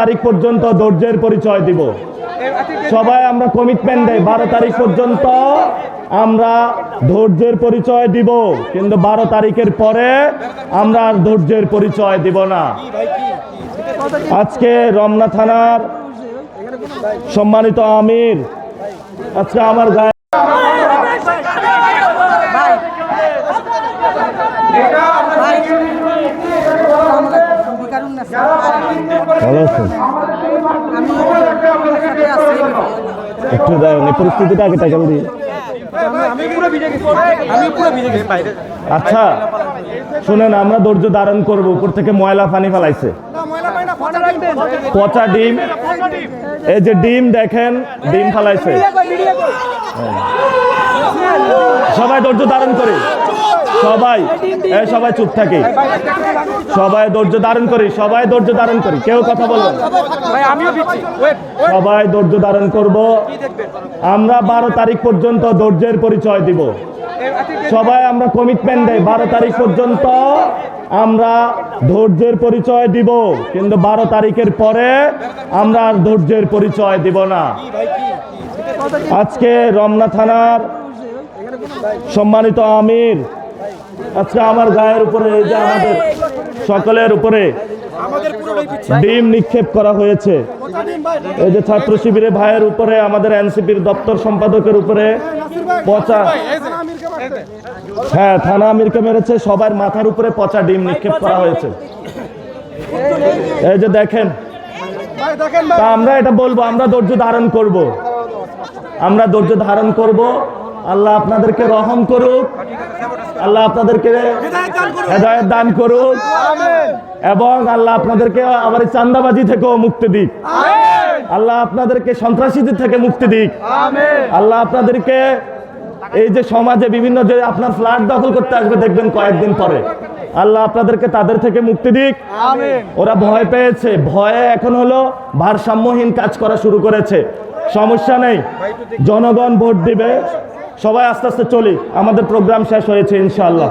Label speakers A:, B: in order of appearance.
A: তারিখ পর্যন্ত ধৈর্যের পরিচয় দিব। সবাই আমরা কমিটমেন্ট দেই 12 তারিখ পর্যন্ত আমরা ধৈর্যের পরিচয় দিব, কিন্তু 12 তারিখের পরে আমরা আর ধৈর্যের পরিচয় দিব না। আজকে রমনা থানার সম্মানিত আমির আজকে আমার গায়ে ভালো আছেন? একটু পরিস্থিতিটা আগে টাকা দিই। আচ্ছা শুনেন, আমরা ধৈর্য ধারণ করব। উপর থেকে ময়লা পানি ফেলাইছে, পচা ডিম, এই যে ডিম দেখেন, ডিম ফেলাইছে। সবাই ধৈর্য ধারণ করে, সবাই চুপ থাকে, সবাই ধৈর্য ধারণ করি, সবাই ধৈর্য ধারণ করি, কেউ কথা বলবেন, সবাই ধৈর্য ধারণ করব। আমরা 12 তারিখ পর্যন্ত ধৈর্যের পরিচয় দিব। সবাই আমরা কমিটমেন্ট দেই 12 তারিখ পর্যন্ত আমরা ধৈর্যের পরিচয় দিব, কিন্তু 12 তারিখের পরে আমরা আর ধৈর্যের পরিচয় দিব না। আজকে রমনা থানার সম্মানিত আমির আজকে আমার গায়ের উপরে, এই যে আমাদের সকলের উপরে ডিম নিক্ষেপ করা হয়েছে। এই যে ছাত্র শিবিরের ভাইয়ের উপরে, আমাদের এনসিপির দপ্তর সম্পাদকের উপরে পচা, হ্যাঁ থানা আমিরকে মেরেছে, সবার মাথার উপরে পচা ডিম নিক্ষেপ করা হয়েছে। এই যে দেখেন, তা আমরা এটা বলবো, আমরা ধৈর্য ধারণ করব, আমরা ধৈর্য ধারণ করব। আল্লাহ আপনাদেরকে রহম করুক, আল্লাহ আপনাদেরকে হেদায়েত দান করুক, এবং আল্লাহ আপনাদেরকে আবার চাঁদাবাজি থেকেও মুক্তি দিক, আল্লাহ আপনাদেরকে সন্ত্রাসীদের থেকে মুক্তি দিক, আল্লাহ আপনাদেরকে এই যে সমাজে বিভিন্ন যে আপনার ফ্ল্যাট দখল করতে আসবে দেখবেন কয়েকদিন পরে, আল্লাহ আপনাদেরকে তাদের থেকে মুক্তি দিক। ওরা ভয় পেয়েছে, ভয়ে এখন হলো ভারসাম্যহীন কাজ করা শুরু করেছে। সমস্যা নেই, জনগণ ভোট দিবে। সবাই আস্তে আস্তে চলি, আমাদের প্রোগ্রাম শেষ হয়েছে ইনশাআল্লাহ।